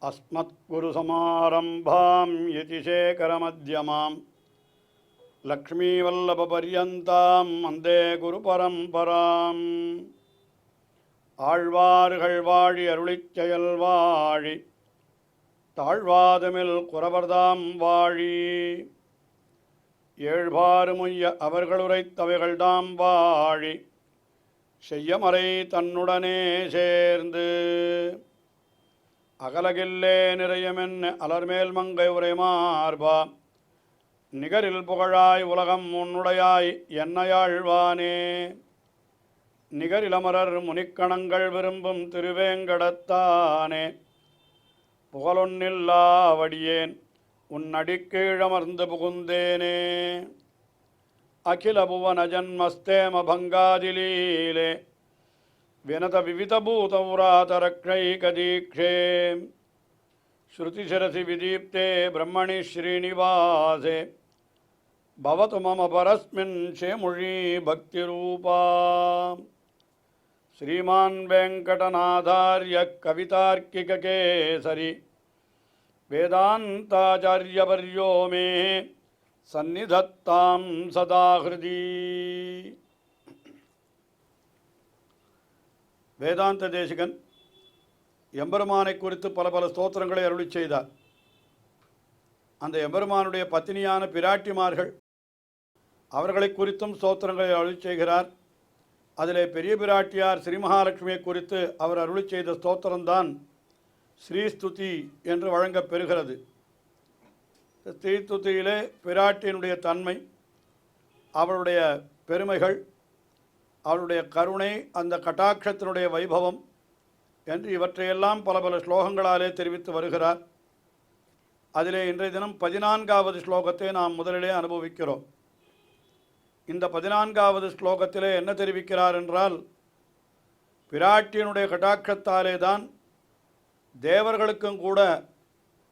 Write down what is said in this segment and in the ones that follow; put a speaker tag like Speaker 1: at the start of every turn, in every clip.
Speaker 1: अस्मत्कुरुसमारम्भां यतिशेखरमध्यमां लक्ष्मीवल्लभपर्यन्तां वन्दे गुरुपरम्पराम् ஆழ்வார்கள் வாழி அருளிச் செயல் வாழி தாழ்வாதமில் குறவர்தாம் வாழி ஏழ்பாறுமுய்ய அவர்களுரைத்தவைகள்தாம் வாழி செய்யமறை தன்னுடனே சேர்ந்து அகலகில்லே நிறையமென்ன அலர்மேல் மங்கை உரைமார்பா நிகரில் புகழாய் உலகம் உன்னுடையாய் என்னையாழ்வானே நிகரிலமரர் முனிக்கணங்கள் விரும்பும் திருவேங்கடத்தானே புகழொன்னில்லாவடியேன் உன் அடிக்கீழமர்ந்து புகுந்தேனே அகில புவன ஜன்மஸ்தேம பங்காதிலீலே வினத விவிதபூதௌராதரக்ஷைகதீக்ஷே ஸ்ருதிசிரசி விதீப்தே பிரம்மணி ஸ்ரீனிவாசே பவது மம பரஸ்மின் சேமுழி பக்திரூபா श्रीमान वेंकटनाथार्य कवितार्किककेसरी वेदांताचार्यवर्यो मे सन्निधत्तां सदा हृदि வேதாந்த தேசிகன் எம்பெருமானை குறித்து பல பல ஸ்தோத்திரங்களை அருளிச் செய்தார். அந்த எம்பெருமானுடைய பத்தினியான பிராட்டிமார்கள் அவர்களை குறித்தும் ஸ்தோத்திரங்களை அருளிச் செய்கிறார். அதிலே பெரிய பிராட்டியார் ஸ்ரீ மகாலட்சுமியை குறித்து அவர் அருளி செய்த ஸ்தோத்திரம்தான் ஸ்ரீஸ்துதி என்று வழங்கப் பெறுகிறது. ஸ்ரீஸ்துதியிலே பிராட்டியினுடைய தன்மை, அவளுடைய பெருமைகள், அவளுடைய கருணை, அந்த கட்டாட்சத்தினுடைய வைபவம் என்று இவற்றையெல்லாம் பல பல ஸ்லோகங்களாலே தெரிவித்து வருகிறார். அதிலே இன்றைய தினம் 14வது ஸ்லோகத்தை நாம் முதலிலே அனுபவிக்கிறோம். இந்த 14வது ஸ்லோகத்திலே என்ன தெரிவிக்கிறார் என்றால், பிராட்டியினுடைய கட்டாட்சத்தாலே தான் தேவர்களுக்கும் கூட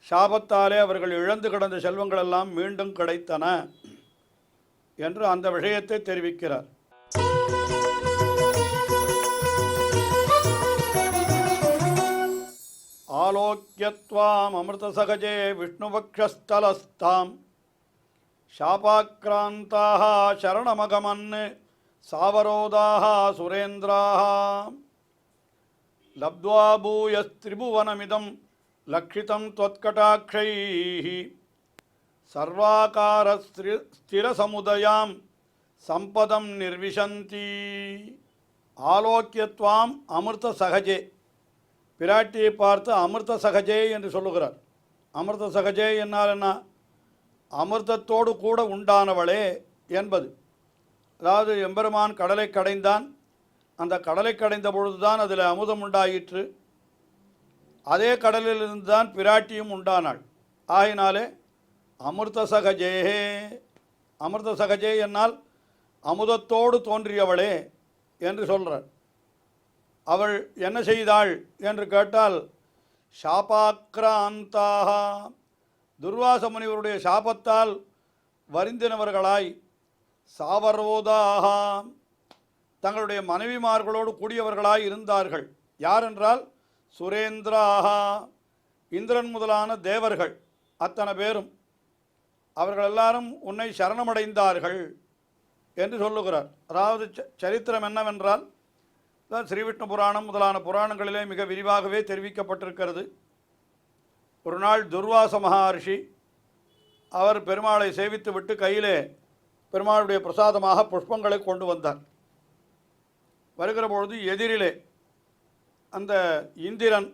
Speaker 1: சாபத்தாலே அவர்கள் இழந்து கிடந்த செல்வங்களெல்லாம் மீண்டும் கிடைத்தன என்று அந்த விஷயத்தை தெரிவிக்கிறார். ஆலோக்கியத்வாம் அமிர்தசகஜே விஷ்ணுபக்ஷஸ்தலஸ்தாம் शापाक्रान्ताः शरणमगमन् सावरोदाः सुरेन्द्राः लब्ध्वा भूयस्त्रिभुवनमिदं लक्षितं त्वत्कटाक्षैः सर्वाकारस्थिरसमुदयां सम्पदं निर्विशन्ति. ஆலோக்கியத்வாம் அமிர்த சகஜே, பிராட்டியை பார்த்து அமிர்த சகஜே என்று சொல்லுகிறார். அமிர்த சகஜே என்னால் என்ன? அமிர்தத்தோடு கூட உண்டானவளே என்பது. அதாவது எம்பெருமான் கடலை கடைந்தான், அந்த கடலை கடைந்த பொழுதுதான் அதில் அமுதம் உண்டாயிற்று. அதே கடலிலிருந்து தான் பிராட்டியும் உண்டானாள். ஆகினாலே அமிர்த சகஜே, அமிர்த சகஜே என்னால் அமுதத்தோடு தோன்றியவளே என்று சொல்கிறார். அவள் என்ன செய்தாள் என்று கேட்டால், சாபாக்ராந்தாக, துர்வாச முனிவருடைய சாபத்தால் வருந்தினவர்களாய், சாவரோதாக, தங்களுடைய மனைவிமார்களோடு கூடியவர்களாய் இருந்தார்கள். யாரென்றால் சுரேந்திராக, இந்திரன் முதலான தேவர்கள் அத்தனை பேரும், அவர்கள் எல்லாரும் உன்னை சரணமடைந்தார்கள் என்று சொல்லுகிறார். அதாவது சரித்திரம் என்னவென்றால், ஸ்ரீவிஷ்ணு புராணம் முதலான புராணங்களிலே மிக விரிவாகவே தெரிவிக்கப்பட்டிருக்கிறது. ஒரு நாள் துர்வாச மகர்ஷி அவர் பெருமாளை சேவித்து விட்டு கையிலே பெருமாளுடைய பிரசாதமாக புஷ்பங்களை கொண்டு வந்தார். வருகிற பொழுது எதிரிலே அந்த இந்திரன்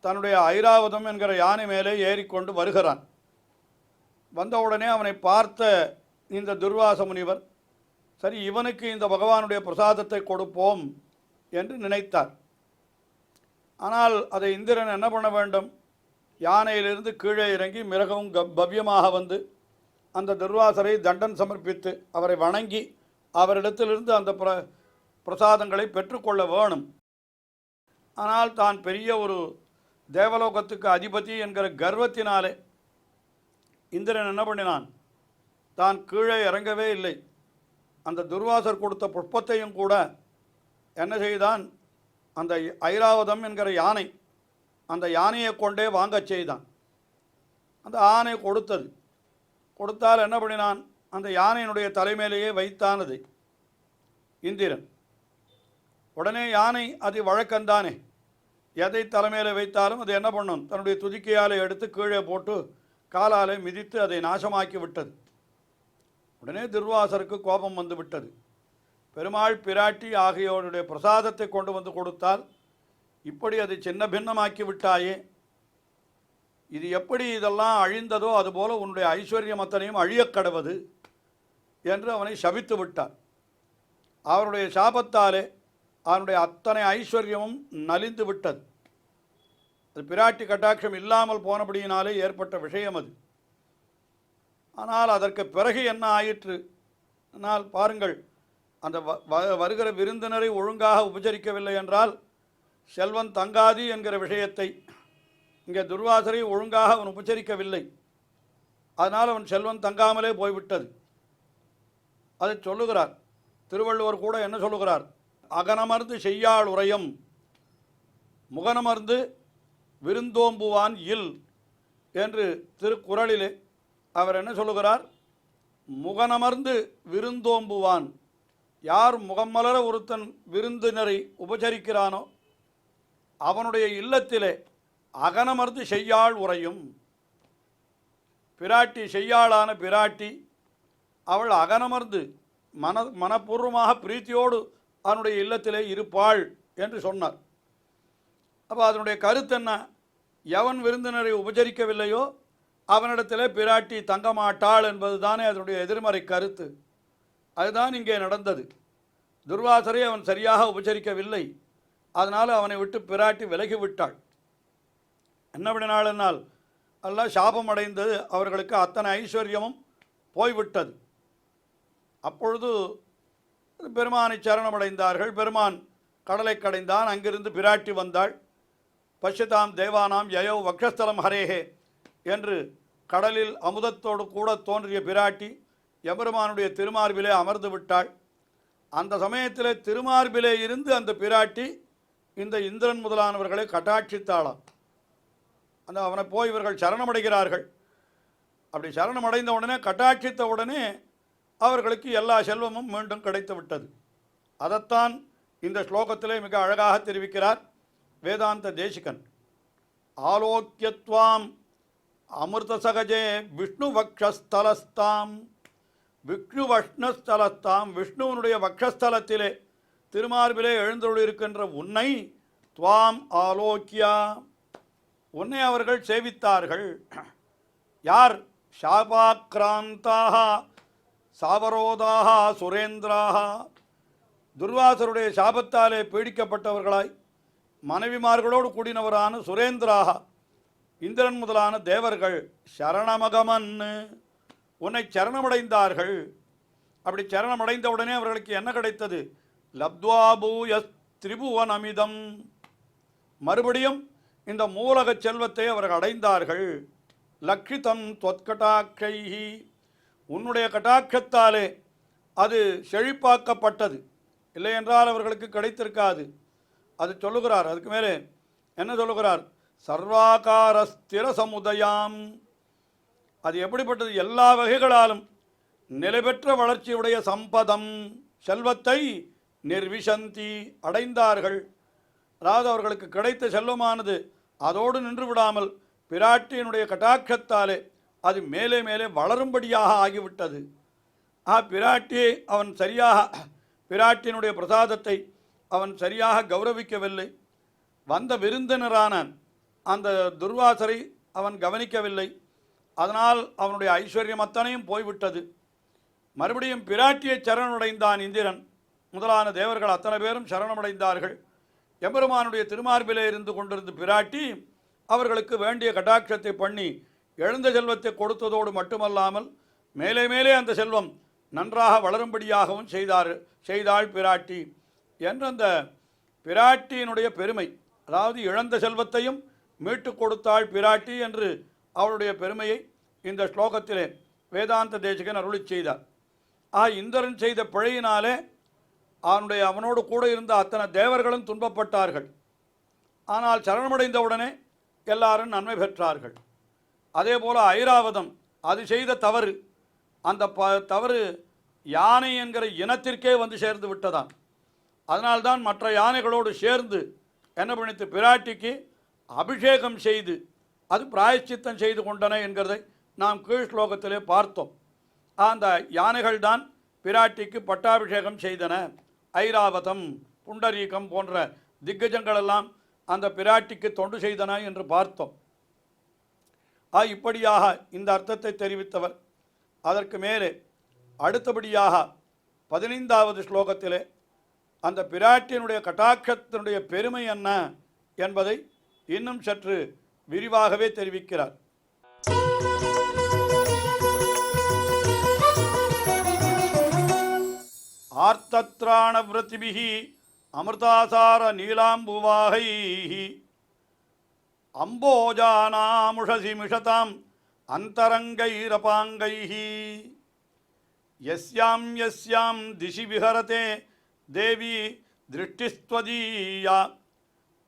Speaker 1: தன்னுடைய ஐராவதம் என்கிற யானை மேலே ஏறிக்கொண்டு வருகிறான். வந்தவுடனே அவனை பார்த்த இந்த துர்வாச முனிவர், சரி இவனுக்கு இந்த பகவானுடைய பிரசாதத்தை கொடுப்போம் என்று நினைத்தார். ஆனால் அதை இந்திரன் என்ன பண்ண வேண்டும்? யானையிலிருந்து கீழே இறங்கி மிகவும் பவ்யமாக வந்து அந்த துர்வாசரை தண்டன் சமர்ப்பித்து அவரை வணங்கி அவரிடத்திலிருந்து அந்த பிரசாதங்களை பெற்றுக்கொள்ள வேணும். ஆனால் தான் பெரிய ஒரு தேவலோகத்துக்கு அதிபதி என்கிற கர்வத்தினாலே இந்திரன் என்ன பண்ணினான்? தான் கீழே இறங்கவே இல்லை. அந்த துர்வாசர் கொடுத்த புஷ்பத்தையும் கூட என்ன செய்தான்? அந்த ஐராவதம் என்கிற யானை அந்த யானையை கொண்டே வாங்கச் செய்தான். அந்த ஆணை கொடுத்தால் என்ன பண்ணினான், அந்த யானையினுடைய தலைமையிலேயே வைத்தானது இந்திரன். உடனே யானை அது வழக்கம்தானே, எதை தலைமையில் வைத்தாலும் அது என்ன பண்ணும், தன்னுடைய துதிக்கையாலை எடுத்து கீழே போட்டு காலாலை மிதித்து அதை நாசமாக்கி விட்டது. உடனே துர்வாசருக்கு கோபம் வந்து விட்டது. பெருமாள் பிராட்டி ஆகியோருடைய பிரசாதத்தை கொண்டு வந்து கொடுத்தால் இப்படி அதை சின்ன பின்னமாக்கி விட்டாயே, இது எப்படி இதெல்லாம் அழிந்ததோ அதுபோல உன்னுடைய ஐஸ்வர்யம் அத்தனையும் அழியக் கடவது என்று அவனை சபித்து விட்டார். அவருடைய சாபத்தாலே அவனுடைய அத்தனை ஐஸ்வர்யமும் நலிந்து விட்டது. அது பிராட்டி கட்டாட்சம் இல்லாமல் போனபடியினாலே ஏற்பட்ட விஷயம் அது. ஆனால் அதற்கு பிறகு என்ன ஆயிற்று? ஆனால் பாருங்கள், அந்த வருகிற விருந்தினரை ஒழுங்காக உபச்சரிக்கவில்லை என்றால் செல்வன் தங்காதி என்கிற விஷயத்தை இங்கே துர்வாசரை ஒழுங்காக அவன் உபச்சரிக்கவில்லை. அதனால் அவன் செல்வன் தங்காமலே போய்விட்டது. அதை சொல்லுகிறார் திருவள்ளுவர் கூட. என்ன சொல்லுகிறார்? அகனமர்ந்து செய்யாள் உரையம் முகனமர்ந்து விருந்தோம்புவான் இல் என்று திருக்குறளிலே அவர் என்ன சொல்லுகிறார்? முகனமர்ந்து விருந்தோம்புவான். யார் முகமலர ஒருத்தன் விருந்தினரை உபச்சரிக்கிறானோ அவனுடைய இல்லத்திலே அகனமர்ந்து செய்யாள் உரையும். பிராட்டி, செய்யாளான பிராட்டி, அவள் அகனமர்ந்து மனப்பூர்வமாக பிரீத்தியோடு அவனுடைய இல்லத்திலே இருப்பாள் என்று சொன்னார். அப்போ அதனுடைய கருத்து என்ன? எவன் விருந்தினரை உபச்சரிக்கவில்லையோ அவனிடத்திலே பிராட்டி தங்க மாட்டாள் என்பது தானே அதனுடைய எதிர்மறை கருத்து. அதுதான் இங்கே நடந்தது. துர்வாசரை அவன் சரியாக உபச்சரிக்கவில்லை. அதனால் அவனை விட்டு பிராட்டி விலகிவிட்டாள். என்ன பண்ணினாள் என்னால் எல்லாம் சாபம் அடைந்தது. அவர்களுக்கு அத்தனை ஐஸ்வர்யமும் போய்விட்டது. அப்பொழுது பெருமானை சரணமடைந்தார்கள். பெருமான் கடலை கடைந்தான். அங்கிருந்து பிராட்டி வந்தாள். பஷ்யதாம் தேவானாம் யயோ வக்ஷஸ்தலம் ஹரேஹே என்று கடலில் அமுதத்தோடு கூட தோன்றிய பிராட்டி எம்பெருமானுடைய திருமார்பிலே அமர்ந்து விட்டாள். அந்த சமயத்தில் திருமார்பிலே இருந்து அந்த பிராட்டி இந்த இந்திரன் முதலானவர்களை கட்டாட்சித்தாளாம். அந்த அவனை போய் இவர்கள் சரணமடைகிறார்கள். அப்படி சரணமடைந்த உடனே, கட்டாட்சித்த உடனே அவர்களுக்கு எல்லா செல்வமும் மீண்டும் கிடைத்து விட்டது. அதைத்தான் இந்த ஸ்லோகத்திலே மிக அழகாக தெரிவிக்கிறார் வேதாந்த தேசிகன். ஆலோக்கியத்வாம் அமிர்த சகஜே விஷ்ணு வக்ஷஸ்தலஸ்தாம். விஷ்ணு வஷ்ணஸ்தலஸ்தாம், விஷ்ணுவனுடைய வக்ஷஸ்தலத்திலே திருமார்பிலே எழுந்தருளிருக்கின்ற உன்னை துவாம் ஆலோக்கியா, உன்னை அவர்கள் சேவித்தார்கள். யார்? சாபாக்ராந்தாக சாவரோதாக சுரேந்திராக, துர்வாசருடைய சாபத்தாலே பீடிக்கப்பட்டவர்களாய் மனைவிமார்களோடு கூடினவரான சுரேந்திராக, இந்திரன் முதலான தேவர்கள் சரணமகமன், உன்னை சரணமடைந்தார்கள். அப்படி சரணமடைந்தவுடனே அவர்களுக்கு என்ன கிடைத்தது? லப்த்வாபூயஸ் திரிபுவனமிதம், மறுபடியும் இந்த மூலக செல்வத்தை அவர்கள் அடைந்தார்கள். லக்ஷிதம் தொத்கட்டாட்சைஹி, உன்னுடைய கட்டாட்சத்தாலே அது செழிப்பாக்கப்பட்டது. இல்லை என்றால் அவர்களுக்கு கிடைத்திருக்காது. அது சொல்லுகிறார். அதுக்கு மேலே என்ன சொல்லுகிறார்? சர்வாகார ஸ்திர சமுதயாம், அது எப்படிப்பட்டது? எல்லா வகைகளாலும் நிலைபெற்ற வளர்ச்சியுடைய சம்பதம், செல்வத்தை நிர்விசந்தி, அடைந்தார்கள். அதாவது அவர்களுக்கு கிடைத்த செல்வமானது அதோடு நின்று விடாமல் பிராட்டியினுடைய கட்டாட்சத்தாலே அது மேலே மேலே வளரும்படியாக ஆகிவிட்டது. பிராட்டியை அவன் பிராட்டியினுடைய பிரசாதத்தை அவன் சரியாக கௌரவிக்கவில்லை. வந்த விருந்தினரான அந்த துர்வாசரை அவன் கவனிக்கவில்லை. அதனால் அவனுடைய ஐஸ்வர்யம் அத்தனையும் போய்விட்டது. மறுபடியும் பிராட்டியை சரணமடைந்தான் இந்திரன் முதலான தேவர்கள் அத்தனை பேரும் சரணமடைந்தார்கள். எம்பெருமானுடைய திருமார்பிலே இருந்து கொண்டிருந்த பிராட்டி அவர்களுக்கு வேண்டிய கட்டாட்சத்தை பண்ணி எழுந்த செல்வத்தை கொடுத்ததோடு மட்டுமல்லாமல் மேலே மேலே அந்த செல்வம் நன்றாக வளரும்படியாகவும் செய்தாள் பிராட்டி என்ற அந்த பிராட்டியினுடைய பெருமை. அதாவது இழந்த செல்வத்தையும் மீட்டு கொடுத்தாள் பிராட்டி என்று அவளுடைய பெருமையை இந்த ஸ்லோகத்திலே வேதாந்த தேசிகன் அருளி செய்தார். இந்திரன் செய்த பிழையினாலே அவனோடு கூட இருந்த அத்தனை தேவர்களும் துன்பப்பட்டார்கள். ஆனால் சரணமடைந்தவுடனே எல்லாரும் நன்மை பெற்றார்கள். அதே போல் ஐராவதம் அது செய்த தவறு, அந்த தவறு யானை என்கிற இனத்திற்கே வந்து சேர்ந்து விட்டதாம். அதனால்தான் மற்ற யானைகளோடு சேர்ந்து என்ன பண்ணித்து பிராட்டிக்கு அபிஷேகம் செய்து அது பிராயச்சித்தம் செய்து கொண்டன என்கிறதை நாம் கீழ் ஸ்லோகத்திலே பார்த்தோம். அந்த யானைகள் தான் பிராட்டிக்கு பட்டாபிஷேகம் செய்தன. ஐராவதம், புண்டரீகம் போன்ற திக்கஜங்களெல்லாம் அந்த பிராட்டிக்கு தொண்டு செய்தன என்று பார்த்தோம். இப்படியாக இந்த அர்த்தத்தை தெரிவித்தவர். அதற்கு மேலே அடுத்தபடியாக 15வது ஸ்லோகத்திலே அந்த பிராட்டியினுடைய கட்டாட்சத்தினுடைய பெருமை என்ன என்பதை இன்னும் சற்று விரிவாகவே தெரிவிக்கிறார். ஆர்த்தத்ராண விரத்திபிஹி அமிர்தாசார நீலாம்புவாகைஹி அம்போஜானாமுஷசி மிஷதாம் அந்தரங்கைரபாங்கைஹி யஸ்யாம் யஸ்யாம் திசி விஹரதே தேவி திருஷ்டிஸ்த்வதீயா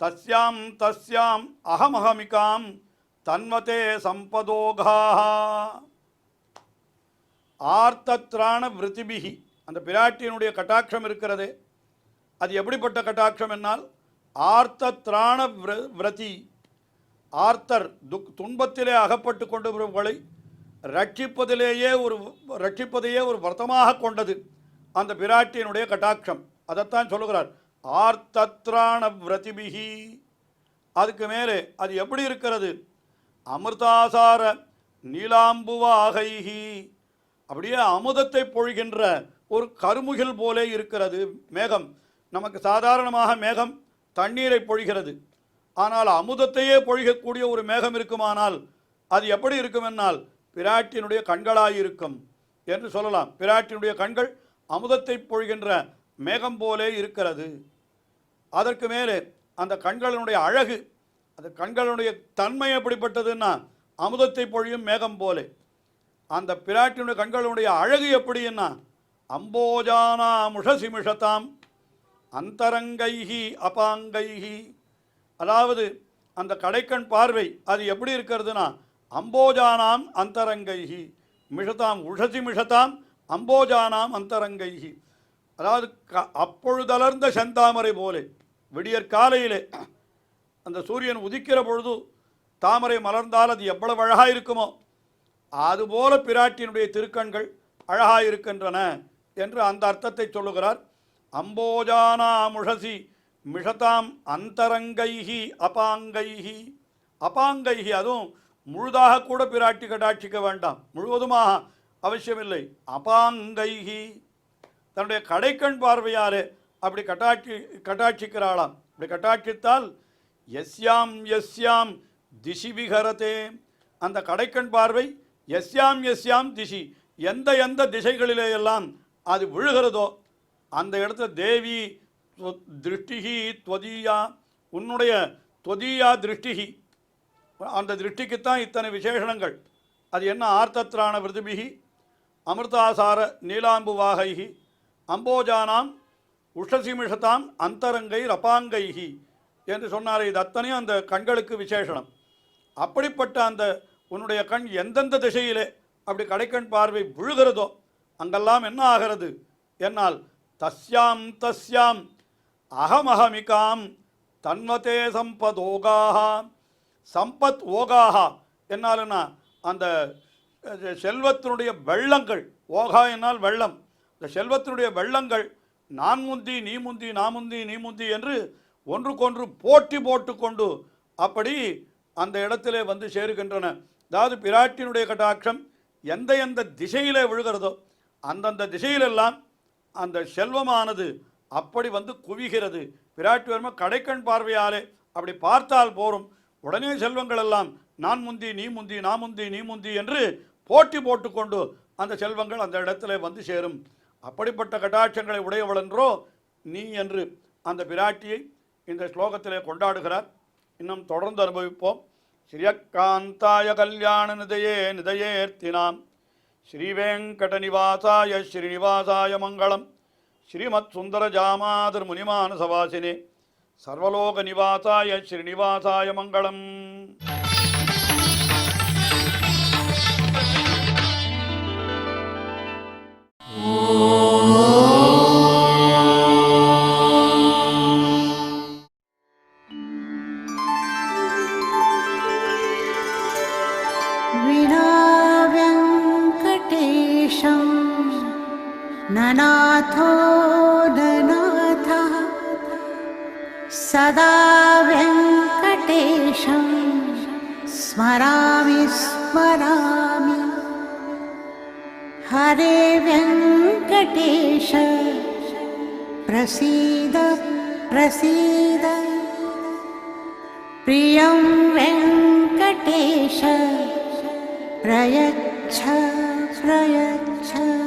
Speaker 1: தஸ்யாம் தஸ்யாம் அகமஹமிகாம் தன்வதே சம்பதோகாஹ. ஆர்த்தத்ராண விருத்திபிஹி, அந்த பிராட்டியினுடைய கட்டாட்சம் இருக்கிறதே, அது எப்படிப்பட்ட கட்டாட்சம் என்னால் ஆர்த்தத்ராண விரதி, ஆர்த்தர் துன்பத்திலே அகப்பட்டு கொண்டவர்களை ரட்சிப்பதையே ஒரு விரதமாக கொண்டது அந்த பிராட்டியினுடைய கட்டாட்சம். அதைத்தான் சொல்லுகிறார், ஆர்த்தத்ராண விரதிபிஹி. அதுக்கு மேலே அது எப்படி இருக்கிறது, அமிர்தாசார நீலாம்புவாகைஹி, அப்படியே அமுதத்தை பொழிகின்ற ஒரு கருமுகில் போலே இருக்கிறது மேகம். நமக்கு சாதாரணமாக மேகம் தண்ணீரை பொழிகிறது, ஆனால் அமுதத்தையே பொழிகக்கூடிய ஒரு மேகம் இருக்குமானால் அது எப்படி இருக்கும் என்னால் பிராட்டியினுடைய கண்களாயிருக்கும் என்று சொல்லலாம். பிராட்டியினுடைய கண்கள் அமுதத்தை பொழிகின்ற மேகம் போலே இருக்கிறது. அதற்கு மேலே அந்த கண்களினுடைய அழகு, அந்த கண்களுடைய தன்மை எப்படிப்பட்டதுன்னா அமுதத்தை பொழியும் மேகம் போலே. அந்த பிராட்டியினுடைய கண்களுடைய அழகு எப்படின்னா அம்போஜானா முஷசிமிஷதாம் அந்தரங்கைஹி அபாங்கைஹி, அதாவது அந்த கடைக்கண் பார்வை அது எப்படி இருக்கிறதுனா அம்போஜானாம் அந்தரங்கைஹி மிஷதாம் உஷசி மிஷதாம் அம்போஜானாம் அந்தரங்கைஹி, அதாவது அப்பொழுதலர்ந்த செந்தாமரை போலே. விடியற்காலையிலே அந்த சூரியன் உதிக்கிற பொழுது தாமரை மலர்ந்தால் அது எவ்வளவு அழகாக இருக்குமோ அதுபோல பிராட்டியினுடைய திருக்கண்கள் அழகாக இருக்கின்றன என்று அந்த அர்த்தத்தை சொல்லுகிறார். அம்போஜானா முஷசி மிஷதாம் அந்தரங்கைஹி அபாங்கைஹி. அபாங்கைஹி, அதுவும் முழுதாக கூட பிராட்டி கட்டாட்சிக்க வேண்டாம், முழுவதுமாக அவசியமில்லை. அபாங்கைஹி, தன்னுடைய கடைக்கண் பார்வையாலே அப்படி கட்டாட்சிக்கிறாளாம். அப்படி கட்டாட்சித்தால் யஸ்யாம் யஸ்யாம் திசி விஹரதே, அந்த கடைக்கண் பார்வை யஸ்யாம் யஸ்யாம் திசி, எந்த எந்த திசைகளிலே எல்லாம் அது விழுகிறதோ அந்த இடத்துல தேவி திருஷ்டிகி துவதீயா, உன்னுடைய துவதீயா திருஷ்டிகி, அந்த திருஷ்டிக்குத்தான் இத்தனை விசேஷணங்கள். அது என்ன, ஆர்த்தத்ராண விருதிபிகி அமிர்தாசார நீலாம்புவாகைஹி அம்போஜானாம் உஷசிமிஷதாம் அந்தரங்கை ரபாங்கைஹி என்று சொன்னார். இது அத்தனையும் அந்த கண்களுக்கு விசேஷனம். அப்படிப்பட்ட அந்த உன்னுடைய கண் எந்தெந்த திசையிலே அப்படி கடைக்கண் பார்வை விழுகிறதோ அங்கெல்லாம் என்ன ஆகிறது என்னால் தஸ்யாம் தஸ்யாம் அகமஹமிகாம் தன்வதே சம்பதோகாக. சம்பத் ஓகாக என்னால்னா அந்த செல்வத்தினுடைய வெள்ளங்கள், ஓகா என்னால் வெள்ளம், இந்த செல்வத்தினுடைய வெள்ளங்கள் நான் முந்தி நீ முந்தி நான் முந்தி நீ முந்தி என்று ஒன்றுக்கொன்று போட்டி போட்டுக்கொண்டு அப்படி அந்த இடத்திலே வந்து சேருகின்றன. அதாவது பிராட்டினுடைய கட்டாட்சம் எந்த எந்த திசையிலே விழுகிறதோ அந்தந்த திசையிலெல்லாம் அந்த செல்வமானது அப்படி வந்து குவிகிறது. பிராட்டி வருமா கடைக்கண் பார்வையாலே அப்படி பார்த்தால் போரும், உடனே செல்வங்கள் எல்லாம் நான் முந்தி நீ முந்தி நான் முந்தி நீ முந்தி என்று போட்டி போட்டுக்கொண்டு அந்த செல்வங்கள் அந்த இடத்துல வந்து சேரும். அப்படிப்பட்ட கட்டாட்சங்களை உடையவள் என்றோ நீ என்று அந்த பிராட்டியை இந்த ஸ்லோகத்திலே கொண்டாடுகிறார். இன்னும் தொடர்ந்து அனுபவிப்போம். ஸ்ரீயக்காந்தாய கல்யாண நிதையே நிதையேர்த்தினாம் ஸ்ரீவேங்கட நிவாசாய ஸ்ரீனிவாசாய மங்களம். ஸ்ரீமத் சுந்தர ஜாமாதர் முனிமான சவாசினே சர்வலோக நிவாசாய ஸ்ரீனிவாசாய மங்களம்.
Speaker 2: विनाव्यङ्कटेशं ननाथो ननाथः सदा व्यङ्कटेशं स्मरामि स्मरामि. हरे व्यङ्कटेश प्रसीद प्रसीद. प्रियं वेङ्कटेश प्रयच्छ प्रयच्छ.